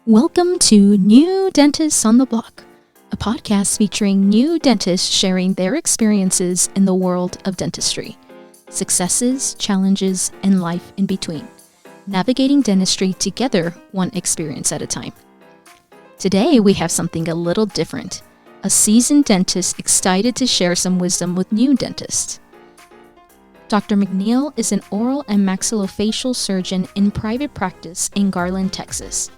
Welcome to New Dentists on the Block, a podcast featuring new dentists sharing their experiences in the world of dentistry, successes, challenges, and life in between, navigating dentistry together one experience at a time. Today, we have something a little different, a seasoned dentist excited to share some wisdom with new dentists. Dr. McNeill is an oral and maxillofacial surgeon in private practice in Garland, Texas.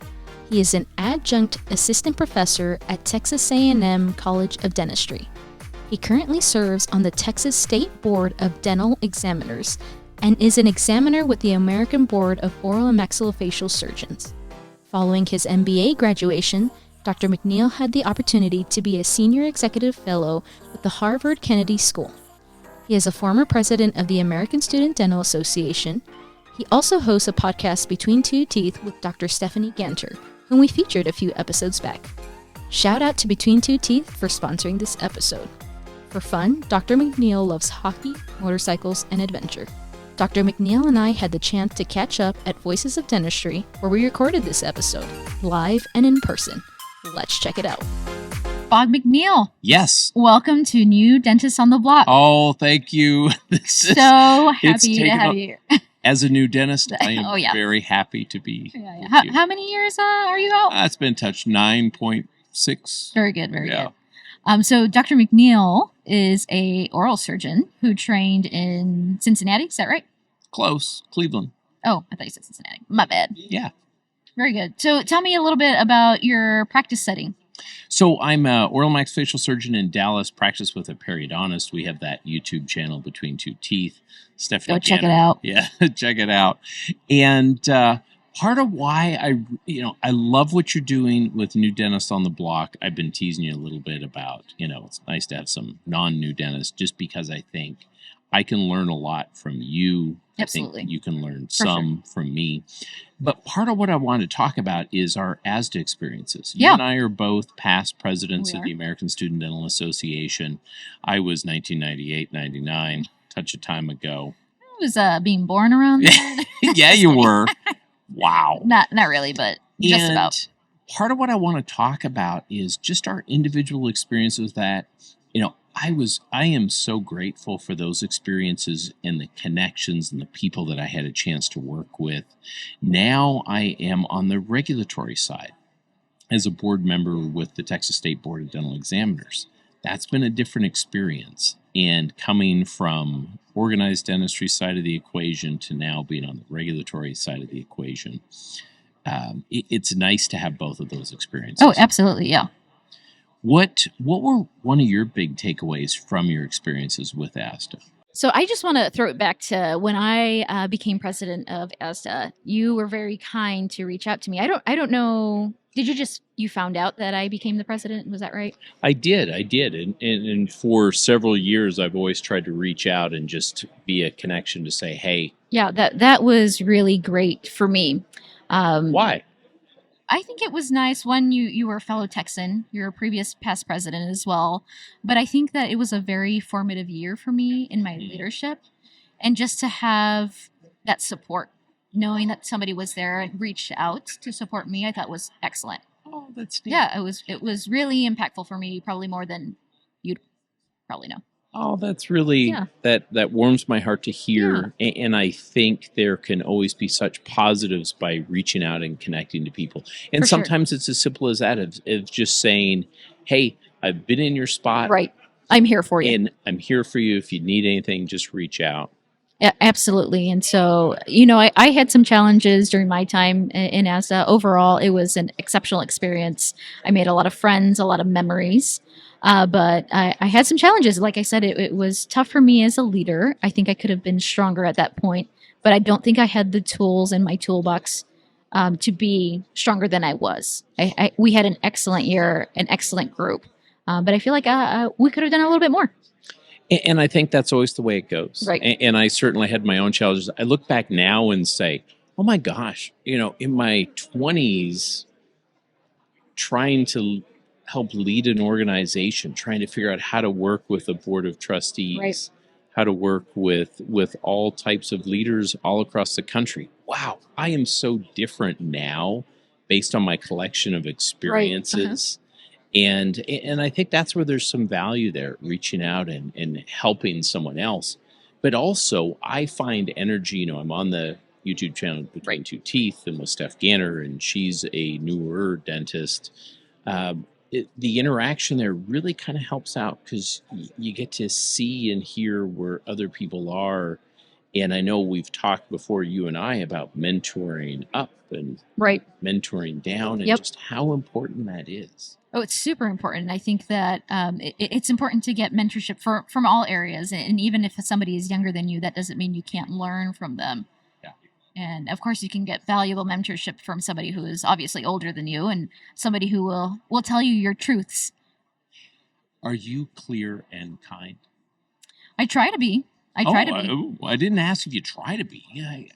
He is an adjunct assistant professor at Texas A&M College of Dentistry. He currently serves on the Texas State Board of Dental Examiners and is an examiner with the American Board of Oral and Maxillofacial Surgeons. Following his MBA graduation, Dr. McNeill had the opportunity to be a senior executive fellow with the Harvard Kennedy School. He is a former president of the American Student Dental Association. He also hosts a podcast, Between Two Teeth, with Dr. Stephanie Ganter, whom we featured a few episodes back. Shout out to Between Two Teeth for sponsoring this episode. For fun, Dr. McNeill loves hockey, motorcycles, and adventure. Dr. McNeill and I had the chance to catch up at Voices of Dentistry, where we recorded this episode, live and in person. Let's check it out. Bob McNeill. Yes. Welcome to New Dentists on the Block. Oh, thank you. So happy to have you here. As a new dentist, I am very happy to be with you. How many years are you out? It's been touched 9.6. Very good, very good. So Dr. McNeill is a oral surgeon who trained in Cincinnati. Is that right? Close. Cleveland. Oh, I thought you said Cincinnati. My bad. Yeah. Very good. So tell me a little bit about your practice setting. So I'm an oral maxillofacial surgeon in Dallas, practice with a periodontist. We have that YouTube channel, Between Two Teeth. Stephanie Go check it out. Yeah, check it out. And part of why I love what you're doing with New Dentists on the Block. I've been teasing you a little bit about, it's nice to have some non-new dentists just because I think I can learn a lot from you. Absolutely. I think you can learn some from me. But part of what I want to talk about is our ASDA experiences. You and I are both past presidents of the American Student Dental Association. I was 1998, 99, touch of time ago. I was being born around then. Yeah, you were. Wow. Not really, but just about. Part of what I want to talk about is just our individual experiences that, I am so grateful for those experiences and the connections and the people that I had a chance to work with. Now I am on the regulatory side as a board member with the Texas State Board of Dental Examiners. That's been a different experience. And coming from organized dentistry side of the equation to now being on the regulatory side of the equation, it's nice to have both of those experiences. Oh, absolutely, yeah. What were one of your big takeaways from your experiences with ASDA? So I just want to throw it back to when I became president of ASDA. You were very kind to reach out to me. I don't know. Did you found out that I became the president? Was that right? I did. And for several years, I've always tried to reach out and just be a connection to say, hey. Yeah, that was really great for me. Why? I think it was nice. One, you were a fellow Texan. You're a past president as well. But I think that it was a very formative year for me in my leadership. And just to have that support, knowing that somebody was there and reached out to support me, I thought was excellent. Oh, that's neat. Yeah, it was really impactful for me, probably more than you'd probably know. Oh, that's really, that warms my heart to hear. Yeah. And I think there can always be such positives by reaching out and connecting to people. And sometimes it's as simple as that, of just saying, hey, I've been in your spot. Right. I'm here for you. And I'm here for you. If you need anything, just reach out. Absolutely. And so, I had some challenges during my time in ASDA. Overall, it was an exceptional experience. I made a lot of friends, a lot of memories. But I had some challenges. Like I said, it was tough for me as a leader. I think I could have been stronger at that point, but I don't think I had the tools in my toolbox to be stronger than I was. We had an excellent year, an excellent group, but I feel like we could have done a little bit more. And I think that's always the way it goes. Right. And I certainly had my own challenges. I look back now and say, oh my gosh, in my 20s, trying to help lead an organization, trying to figure out how to work with a board of trustees, how to work with all types of leaders all across the country. Wow, I am so different now based on my collection of experiences. And I think that's where there's some value there, reaching out and helping someone else. But also, I find energy. I'm on the YouTube channel Between Two Teeth and with Steph Ganner, and she's a newer dentist. The interaction there really kind of helps out because you get to see and hear where other people are. And I know we've talked before, you and I, about mentoring up and mentoring down, and just how important that is. Oh, it's super important. I think that it's important to get mentorship from all areas. And even if somebody is younger than you, that doesn't mean you can't learn from them. Yeah. And of course, you can get valuable mentorship from somebody who is obviously older than you and somebody who will tell you your truths. Are you clear and kind? I try to be. I try to be. I didn't ask if you try to be.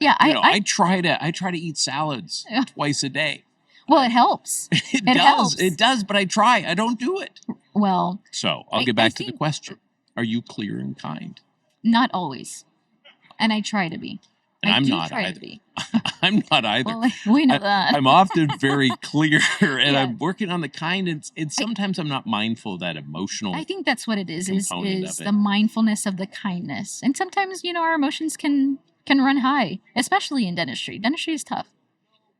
I try to eat salads twice a day. Well, it helps. It does. Helps. It does, but I try. I don't do it. Well, so I'll get back to the question. Are you clear and kind? Not always. And I try to be. And I'm not try either. To be. I'm not either. Well, we know that. I'm often very clear, and I'm working on the kind, and sometimes I'm not mindful of that emotional. I think that's what it is the mindfulness of the kindness. And sometimes, our emotions can run high, especially in dentistry. Dentistry is tough.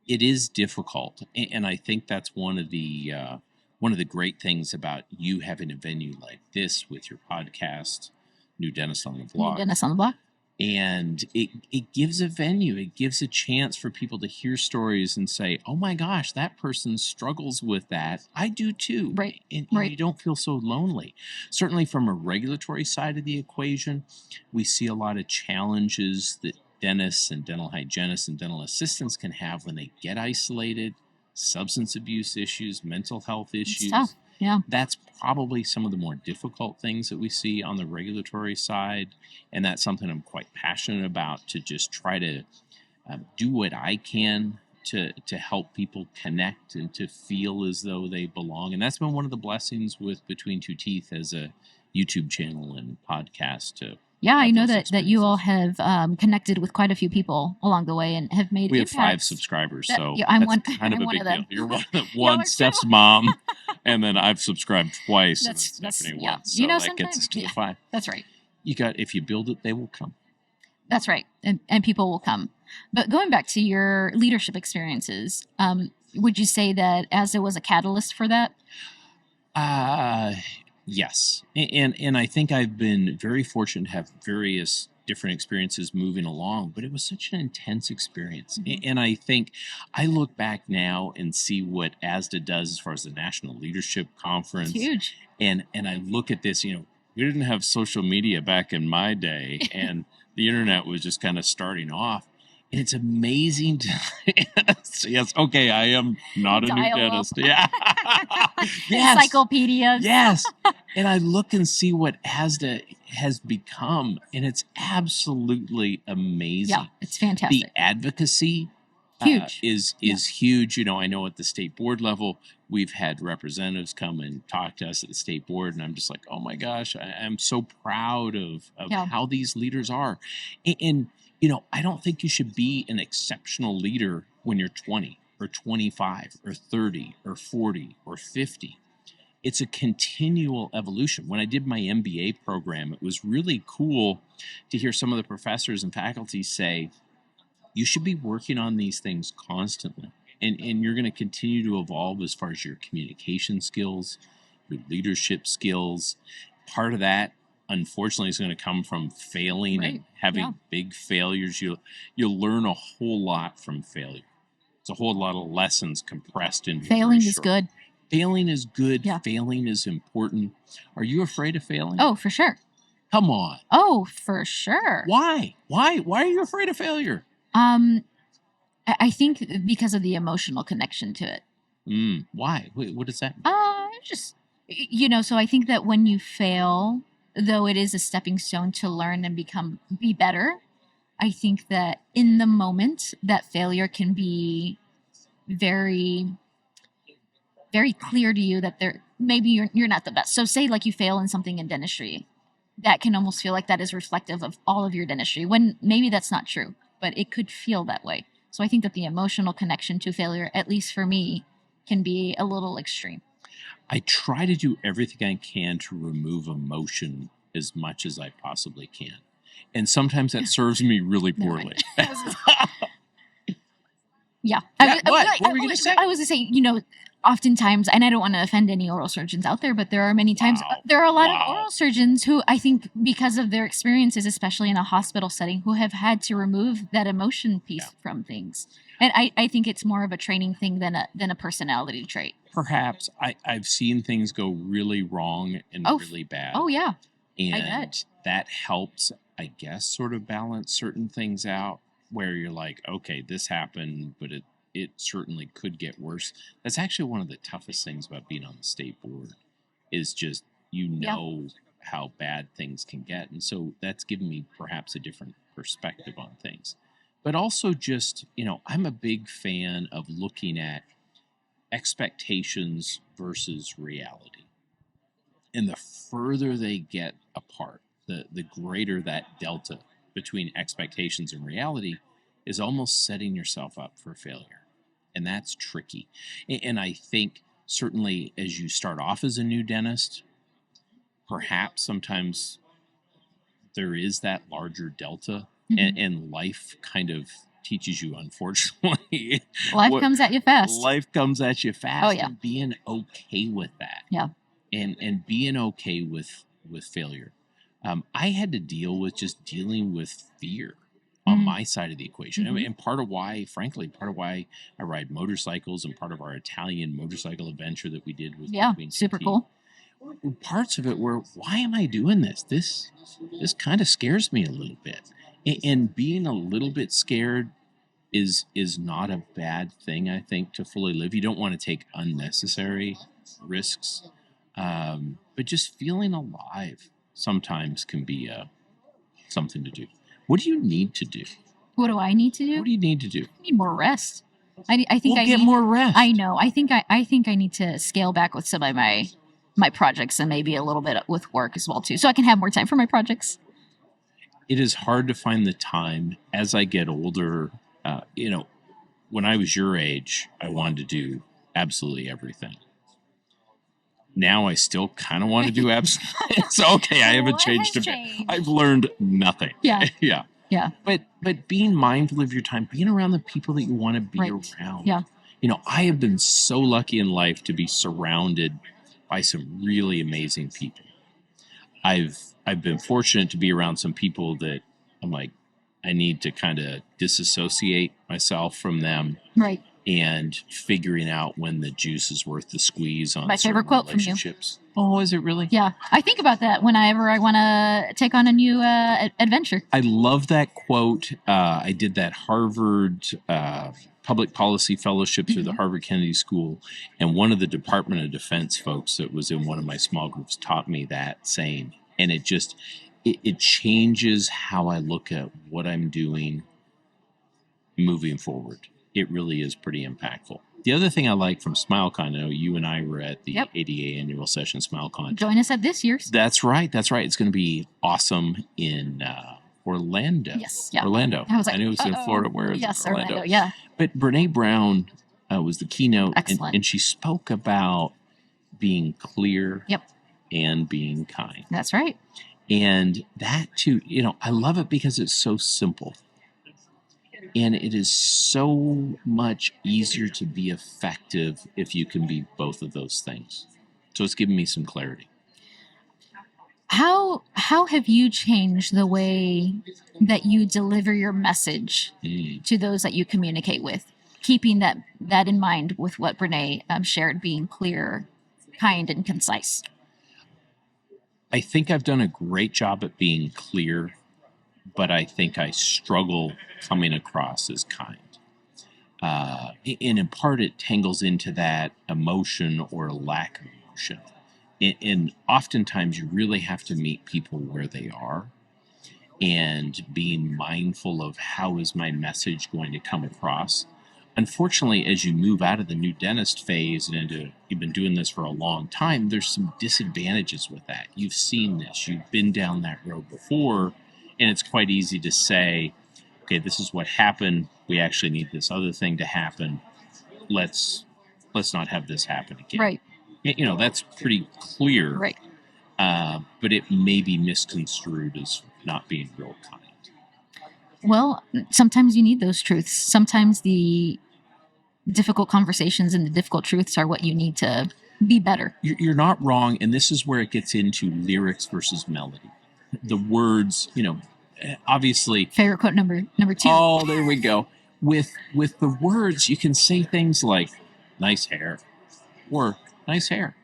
It is difficult, and I think that's one of the great things about you having a venue like this with your podcast, New Dentist on the Block. New Dentist on the Block. And it gives a venue, it gives a chance for people to hear stories and say, oh my gosh, that person struggles with that. I do too. Right. And you don't feel so lonely. Certainly from a regulatory side of the equation, we see a lot of challenges that dentists and dental hygienists and dental assistants can have when they get isolated, substance abuse issues, mental health issues. It's tough. Yeah. That's probably some of the more difficult things that we see on the regulatory side. And that's something I'm quite passionate about, to just try to do what I can to help people connect and to feel as though they belong. And that's been one of the blessings with Between Two Teeth as a YouTube channel and podcast. I know that you all have connected with quite a few people along the way and have made We impacts. have 5 subscribers, so I'm that's one, kind of a one big of them. deal. You're one Steph's mom, and then I've subscribed twice, and that's Stephanie once. So that gets us to the 5. That's right. If you build it, they will come. That's right, and people will come. But going back to your leadership experiences, would you say that ASDA was a catalyst for that? Yes. And I think I've been very fortunate to have various different experiences moving along, but it was such an intense experience. Mm-hmm. And I think I look back now and see what ASDA does as far as the National Leadership Conference. It's huge. And I look at this, we didn't have social media back in my day, and the internet was just kind of starting off. And it's amazing to yes, okay, I am not a new dentist. Yeah. Yes. Encyclopedias. Yes. And I look and see what ASDA has become, and it's absolutely amazing. Yeah, it's fantastic. The advocacy huge. Is huge. I know at the state board level, we've had representatives come and talk to us at the state board, and I'm just like, oh my gosh, I'm so proud of how these leaders are. And I don't think you should be an exceptional leader when you're 20 or 25 or 30 or 40 or 50. It's a continual evolution. When I did my MBA program, it was really cool to hear some of the professors and faculty say, you should be working on these things constantly. And you're going to continue to evolve as far as your communication skills, your leadership skills. Part of that, unfortunately, is going to come from failing and having big failures. You'll learn a whole lot from failure. It's a whole lot of lessons compressed into failing is good. Failing is good. Yeah. Failing is important. Are you afraid of failing? Oh, for sure. Come on. Oh, for sure. Why? Why are you afraid of failure? I think because of the emotional connection to it. Why? Wait, what does that mean? So I think that when you fail, though it is a stepping stone to learn and be better, I think that in the moment, that failure can be very, very clear to you that maybe you're not the best. So say like you fail in something in dentistry, that can almost feel like that is reflective of all of your dentistry, when maybe that's not true, but it could feel that way. So I think that the emotional connection to failure, at least for me, can be a little extreme. I try to do everything I can to remove emotion as much as I possibly can. And sometimes that serves me really poorly. Yeah. What were you going to say? I was going to say, oftentimes, and I don't want to offend any oral surgeons out there, but there are many times, there are a lot of oral surgeons who I think, because of their experiences, especially in a hospital setting, who have had to remove that emotion piece from things. And I think it's more of a training thing than a personality trait. Perhaps. I've seen things go really wrong and really bad. Oh, yeah. And that helps, I guess, sort of balance certain things out, where you're like, okay, this happened, but it certainly could get worse. That's actually one of the toughest things about being on the state board, is just, how bad things can get. And so that's given me perhaps a different perspective on things. But also just, I'm a big fan of looking at expectations versus reality. And the further they get apart, the greater that delta between expectations and reality is almost setting yourself up for failure. And that's tricky. And I think certainly as you start off as a new dentist, perhaps sometimes there is that larger delta, and life kind of teaches you, unfortunately. Life comes at you fast. Life comes at you fast. Oh, yeah. And being okay with that. Yeah. And being okay with failure. I had to deal with fear on my side of the equation. And part of why I ride motorcycles, and part of our Italian motorcycle adventure that we did was super cool. Parts of it were, why am I doing this? This kind of scares me a little bit. And being a little bit scared is not a bad thing, I think, to fully live. You don't want to take unnecessary risks. But just feeling alive sometimes can be something to do. What do you need to do? What do I need to do? What do you need to do? I need more rest. I think I need more rest. I know. I think I need to scale back with some of my projects, and maybe a little bit with work as well too, so I can have more time for my projects. It is hard to find the time as I get older. When I was your age, I wanted to do absolutely everything. Now I still kind of want to do absolutely. It's okay. I haven't changed a bit. I've learned nothing. Yeah. Yeah. But being mindful of your time, being around the people that you want to be around. Yeah. I have been so lucky in life to be surrounded by some really amazing people. I've been fortunate to be around some people that I'm like, I need to kind of disassociate myself from them. Right. And figuring out when the juice is worth the squeeze on my favorite quote from you. Oh, is it really? Yeah. I think about that whenever I want to take on a new adventure. I love that quote. I did that Harvard public policy fellowship through the Harvard Kennedy School. And one of the Department of Defense folks that was in one of my small groups taught me that saying. And it just, it changes how I look at what I'm doing moving forward. It really is pretty impactful. The other thing I like from SmileCon, I know you and I were at the ADA annual session, SmileCon. Join us at this year's. That's right. It's going to be awesome in Orlando. Yes. Yeah. Orlando. I knew it was in Florida. Where is it? Orlando. Yeah. But Brene Brown was the keynote. Excellent. And she spoke about being clear and being kind. That's right. And that too, I love it because it's so simple. And it is so much easier to be effective if you can be both of those things. So it's given me some clarity. How have you changed the way that you deliver your message to those that you communicate with? Keeping that in mind with what Brene shared, being clear, kind, and concise. I think I've done a great job at being clear, but I think I struggle coming across as kind. And in part, it tangles into that emotion or lack of emotion. And oftentimes, you really have to meet people where they are, and being mindful of how is my message going to come across. Unfortunately, as you move out of the new dentist phase and into you've been doing this for a long time, there's some disadvantages with that. You've seen this, you've been down that road before, and it's quite easy to say, okay, this is what happened. We actually need this other thing to happen. Let's not have this happen again. Right. You know, that's pretty clear. Right. But it may be misconstrued as not being real kind. Well, sometimes you need those truths. Sometimes the difficult conversations and the difficult truths are what you need to be better. You're not wrong, and this is where it gets into lyrics versus melody. The words, you know, obviously. Favorite quote number 2. Oh, there we go. With the words, you can say things like "nice hair" or "nice hair."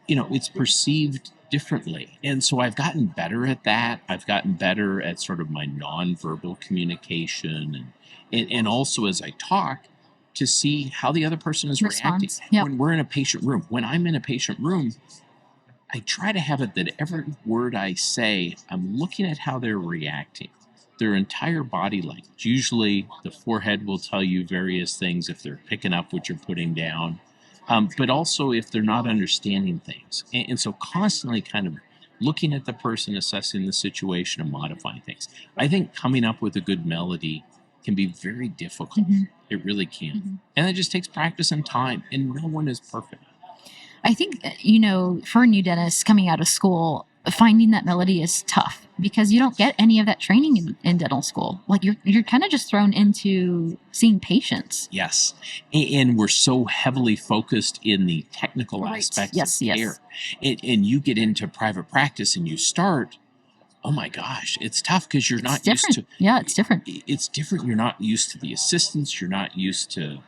You know, it's perceived differently, and so I've gotten better at that. I've gotten better at sort of my nonverbal communication, and also as I talk, to see how the other person is reacting. Yep. When we're in a patient room, when I'm in a patient room, I try to have it that every word I say, I'm looking at how they're reacting, their entire body language. Usually the forehead will tell you various things if they're picking up what you're putting down, but also if they're not understanding things. And so constantly kind of looking at the person, assessing the situation, and modifying things. I think coming up with a good melody can be very difficult. Mm-hmm. It really can. Mm-hmm. And it just takes practice and time, and no one is perfect. I think, you know, for a new dentist coming out of school, finding that melody is tough because you don't get any of that training in dental school. Like you're kind of just thrown into seeing patients. Yes. And we're so heavily focused in the technical aspects of care. And you get into private practice and you start, oh my gosh, it's tough because you're not used to. Yeah, it's different. It's different. You're not used to the assistants. You're not used to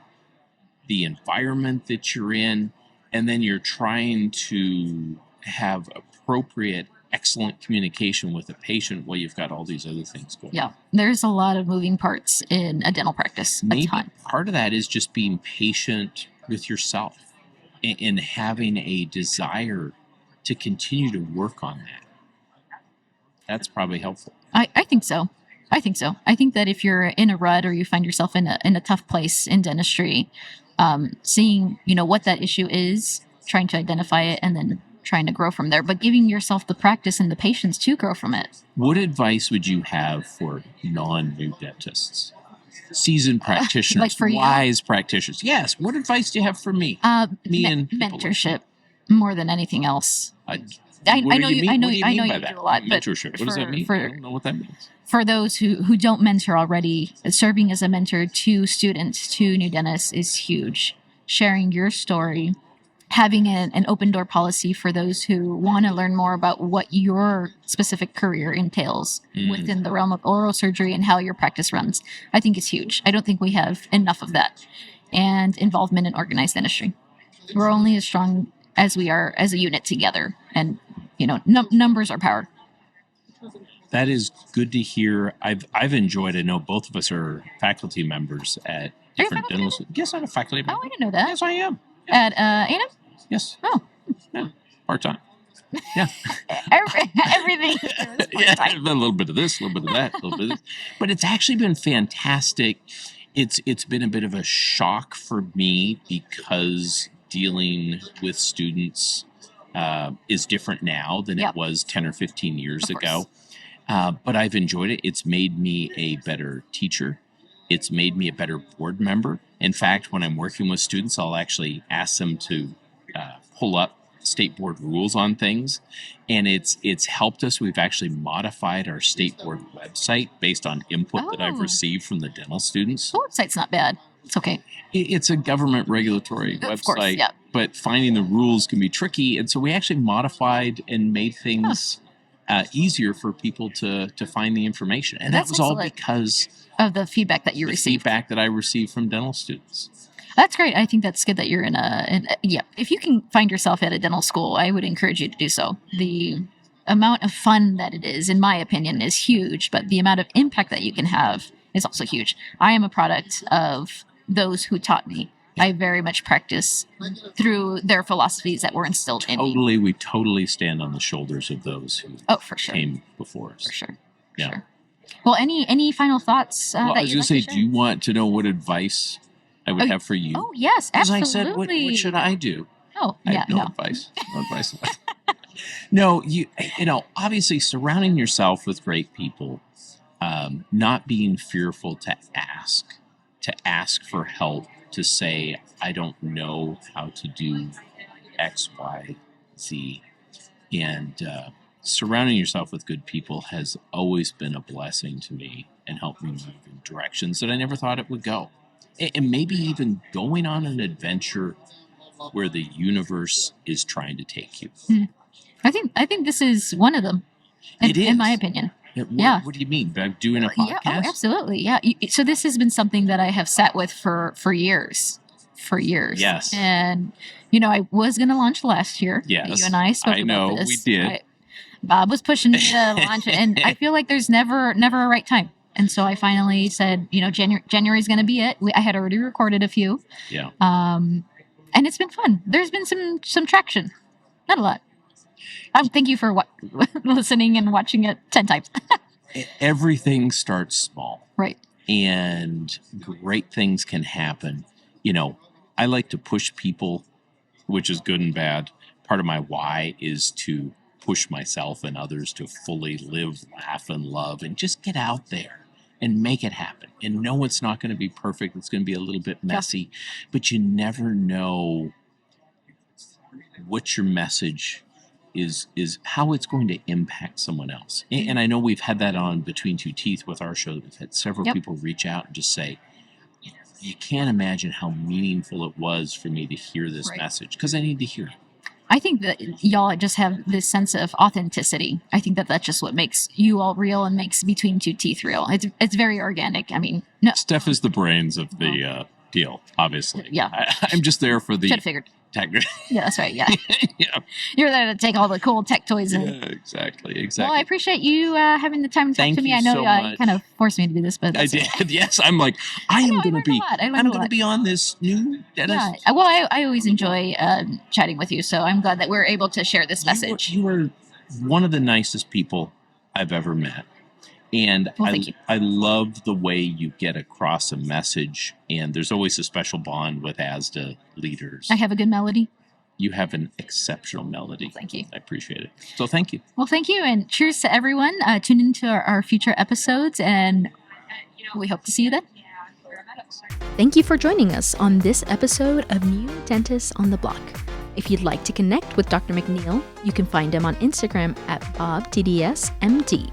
the environment that you're in. And then you're trying to have appropriate, excellent communication with the patient while you've got all these other things going on. Yeah, there's a lot of moving parts in a dental practice. Maybe part of that is just being patient with yourself and having a desire to continue to work on that. That's probably helpful. I think so. I think that if you're in a rut or you find yourself in a tough place in dentistry, seeing, you know, what that issue is, trying to identify it, and then trying to grow from there, but giving yourself the practice and the patience to grow from it. What advice would you have for non-new dentists? Seasoned practitioners, like for wise practitioners. Yes. What advice do you have for me? Mentorship more than anything else. I know you do a lot, but mentorship. What does that mean? I don't know what that means. For those who don't mentor already, serving as a mentor to students, to new dentists is huge. Sharing your story, having an open door policy for those who want to learn more about what your specific career entails within the realm of oral surgery and how your practice runs, I think is huge. I don't think we have enough of that. And involvement in organized dentistry. We're only as strong as we are as a unit together. And, you know, numbers are power. That is good to hear. I've enjoyed it. I know both of us are faculty members at different dental schools. Yes, I'm a faculty member. Oh, I didn't know that. Yes, I am. Yeah. At A&M? Yes. Oh. Yeah. Part-time. Yeah. Everything. Yeah, a little bit of this, a little bit of that, a little bit of this. But it's actually been fantastic. It's been a bit of a shock for me because dealing with students is different now than it was 10 or 15 years ago. But I've enjoyed it. It's made me a better teacher. It's made me a better board member. In fact, when I'm working with students, I'll actually ask them to pull up state board rules on things. And it's helped us. We've actually modified our state board website based on input that I've received from the dental students. The website's not bad. It's okay. It's a government regulatory website. Of course, yeah. But finding the rules can be tricky. And so we actually modified and made things easier for people to find the information. And that was all because of the feedback that you received. Feedback that I received from dental students. That's great. I think that's good that you're in if you can find yourself at a dental school, I would encourage you to do so. The amount of fun that it is, in my opinion, is huge, but the amount of impact that you can have is also huge. I am a product of those who taught me. I very much practice through their philosophies that were instilled in me. We totally stand on the shoulders of those who came before us. For sure. Yeah. Sure. Well, any final thoughts? I was going to say, do you want to know what advice I would have for you. Oh, yes, Because absolutely. I said, what should I do? Oh, I yeah, have no advice. No advice. No, you know, obviously surrounding yourself with great people, not being fearful to ask for help, to say, I don't know how to do X, Y, Z. And surrounding yourself with good people has always been a blessing to me and helped me move in directions that I never thought it would go. And maybe even going on an adventure where the universe is trying to take you. I think this is one of them, in my opinion. What do you mean? By doing a podcast? Yeah, oh, absolutely. Yeah. So this has been something that I have sat with for years. Yes. And, I was going to launch last year. Yes. You and I spoke about this. We did. Bob was pushing me to launch it. And I feel like there's never a right time. And so I finally said, January is going to be it. I had already recorded a few. Yeah. And it's been fun. There's been some traction. Not a lot. Thank you for listening and watching it 10 times. Everything starts small. Right. And great things can happen. I like to push people, which is good and bad. Part of my why is to push myself and others to fully live, laugh, and love, and just get out there and make it happen. And no, it's not going to be perfect. It's going to be a little bit messy, but you never know what your message is how it's going to impact someone else. And I know we've had that on Between Two Teeth with our show. We've had several people reach out and just say, you can't imagine how meaningful it was for me to hear this message, because I need to hear it. I think that y'all just have this sense of authenticity. I think that that's just what makes you all real and makes Between Two Teeth real. It's very organic. I mean, no. Steph is the brains of the deal, obviously. Yeah. I'm just there for the... Should have figured. Technically. Yeah, that's right. Yeah. Yeah. You're there to take all the cool tech toys in. Yeah, exactly. Well, I appreciate you having the time to talk to me. I know you kind of forced me to do this, but I did. Yes, I'm like, I'm going to be on this new dentist. Yeah. Well, I always enjoy chatting with you, so I'm glad that we're able to share this message. You were one of the nicest people I've ever met. And thank you. I love the way you get across a message, and there's always a special bond with ASDA leaders. I have a good melody. You have an exceptional melody. Thank you. I appreciate it. So thank you. Well, thank you, and cheers to everyone. Tune into our future episodes, and we hope to see you then. Thank you for joining us on this episode of New Dentists on the Block. If you'd like to connect with Dr. McNeill, you can find him on Instagram at BobTDSMD.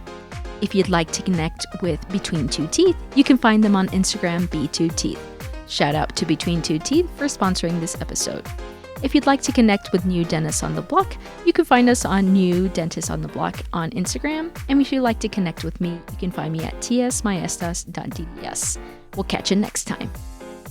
If you'd like to connect with Between Two Teeth, you can find them on Instagram, B2Teeth. Shout out to Between Two Teeth for sponsoring this episode. If you'd like to connect with New Dentists on the Block, you can find us on New Dentists on the Block on Instagram. And if you'd like to connect with me, you can find me at tsmaestas.dds. We'll catch you next time.